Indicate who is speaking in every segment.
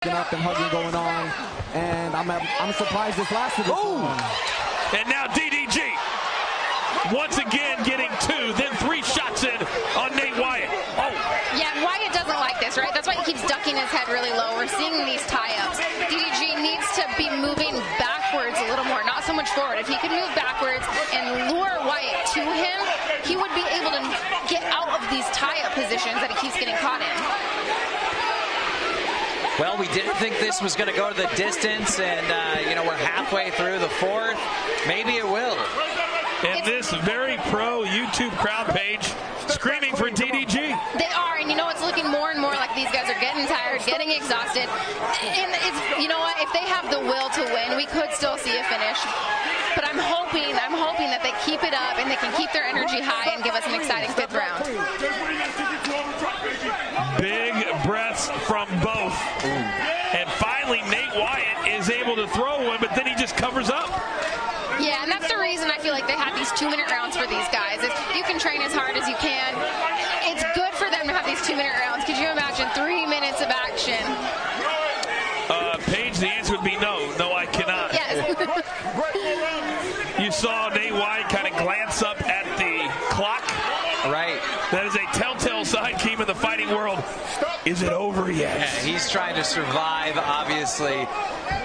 Speaker 1: up and hugging going on, and I'm surprised this lasted this long.
Speaker 2: And now DDG once again getting 2, then 3 shots in on Nate Wyatt. Oh.
Speaker 3: Yeah, Wyatt doesn't like this, right? That's why he keeps ducking his head really low. We're seeing these tie-ups. DDG needs to be moving backwards a little more, not so much forward. If he could move backwards and lure Wyatt to him, he would be able to get out of these tie-up positions that he keeps getting caught in.
Speaker 4: Well, we didn't think this was going to go to the distance, and, you know, we're halfway through the 4th. Maybe it will.
Speaker 2: And this very pro YouTube crowd page screaming for DDG.
Speaker 3: They are, and you know, it's looking more and more like these guys are getting tired, getting exhausted. And it's, you know what, if they have the will to win, we could still see a finish. But I'm hoping that they keep it up and they can keep their energy high and give us an exciting 5th round.
Speaker 2: Big breaths from both. And finally, Nate Wyatt is able to throw one, but then he just covers up.
Speaker 3: Yeah, and that's the reason I feel like they have these 2-minute rounds for these guys. You can train as hard as you can. It's good for them to have these 2-minute rounds. Could you imagine 3 minutes of action?
Speaker 2: Paige, the answer would be no. No, I cannot.
Speaker 3: Yes.
Speaker 2: You saw Nate Wyatt kind of glance up at the clock.
Speaker 4: Right.
Speaker 2: That is a telltale sign, Keem, in the fighting world. Is it over yet?
Speaker 4: Yeah, he's trying to survive, obviously.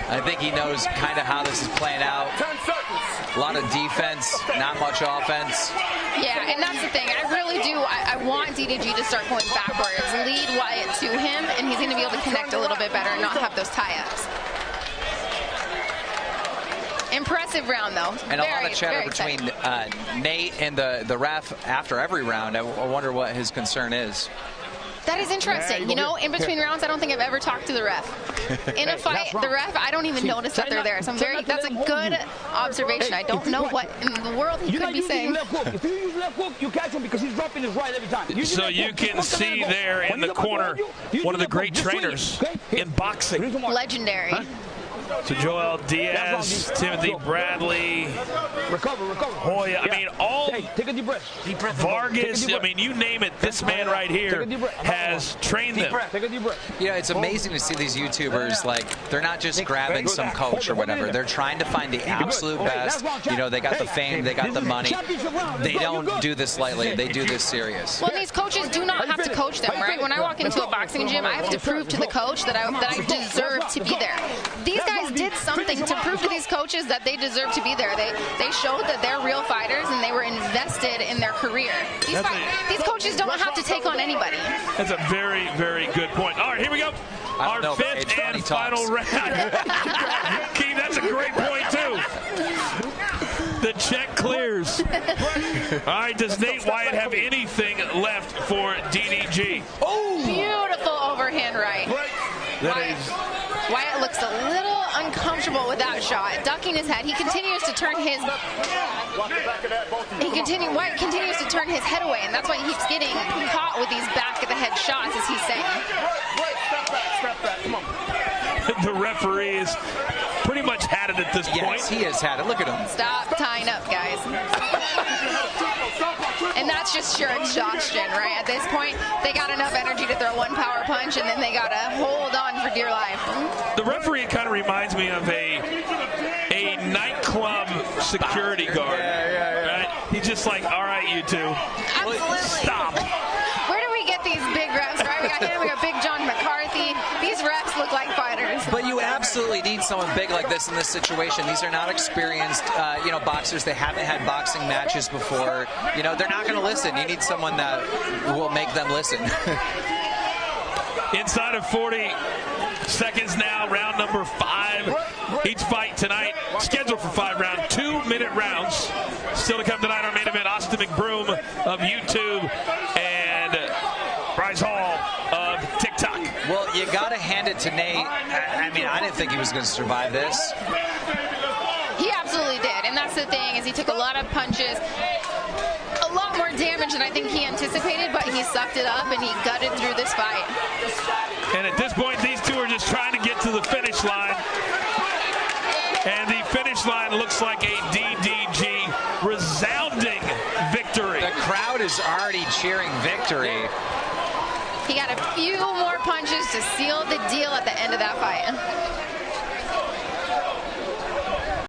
Speaker 4: I think he knows kind of how this is playing out. A lot of defense, not much offense.
Speaker 3: Yeah, and that's the thing. I really do. I want DDG to start going backwards, lead Wyatt to him, and he's going to be able to connect a little bit better and not have those tie-ups. Impressive round, though.
Speaker 4: And a lot of chatter between Nate and the ref after every round. I wonder what his concern is.
Speaker 3: That is interesting. You know, in between rounds, I don't think I've ever talked to the ref. In a fight, the ref, I don't even notice that they're there. So that's a good observation. I don't know what in the world he could be saying.
Speaker 5: If you use left hook, you catch him because he's dropping his right every time.
Speaker 2: So you can see there in the corner one of the great trainers in boxing.
Speaker 3: Legendary.
Speaker 2: So Joel Diaz, Timothy Bradley, Hoya, I mean, all
Speaker 5: take a deep breath.
Speaker 2: Vargas, I mean, you name it, this man right here has trained them.
Speaker 5: Take a deep breath.
Speaker 4: Yeah, it's amazing to see these YouTubers, like, they're not just grabbing some coach or whatever. They're trying to find the absolute best. You know, they got the fame, they got the money. They don't do this lightly. They do this serious.
Speaker 3: Well, these coaches do not have to coach them, right? When I walk into a boxing gym, I have to prove to the coach that I deserve to be there. These guys did something to prove to these coaches that they deserve to be there. They showed that they're real fighters and they were invested in their career. These coaches don't have to take on anybody.
Speaker 2: That's a very, very good point. All right, here we go. Our 5th and final round. Keith, that's a great point, too. The check clears. All right, does Nate Wyatt have anything left for DDG?
Speaker 3: Oh! Beautiful overhand right. Wyatt looks a little uncomfortable with that shot, ducking his head. He continues to turn his Wyatt continues to turn his head away, and that's why he keeps getting caught with these back of the head shots, as he's saying.
Speaker 2: The referee is pretty much had it at this point.
Speaker 4: Yes, he has had it. Look at him.
Speaker 3: Stop tying up, guys. And that's just sheer exhaustion, right? At this point, they got enough energy to throw one power punch, and then they got to hold on for dear life.
Speaker 2: The referee kind of reminds me of a nightclub security guard. Right? He's just like, all right, you two.
Speaker 3: Absolutely.
Speaker 2: Stop.
Speaker 3: Where do we get these big refs, right? We got him, we got Big John McCarthy. These refs look like fighters.
Speaker 4: But you absolutely need someone big like this in this situation. These are not experienced, you know, boxers. They haven't had boxing matches before. You know, they're not going to listen. You need someone that will make them listen.
Speaker 2: Inside of 40 seconds now, round number 5. Each fight tonight scheduled for 5 rounds, 2-minute rounds. Still to come tonight, our main event, Austin McBroom of YouTube and Bryce Hall of TikTok.
Speaker 4: Well, you got to hand it to Nate. I mean, I didn't think he was going to survive this.
Speaker 3: He absolutely did, and that's the thing, is he took a lot of punches, a lot more damage than I think he anticipated, but he sucked it up and he gutted through this fight.
Speaker 2: And at this point, these two are just trying to get to the finish line. And the finish line looks like a DDG resounding victory.
Speaker 4: The crowd is already cheering victory.
Speaker 3: He got a few more punches to seal the deal at the end of that fight.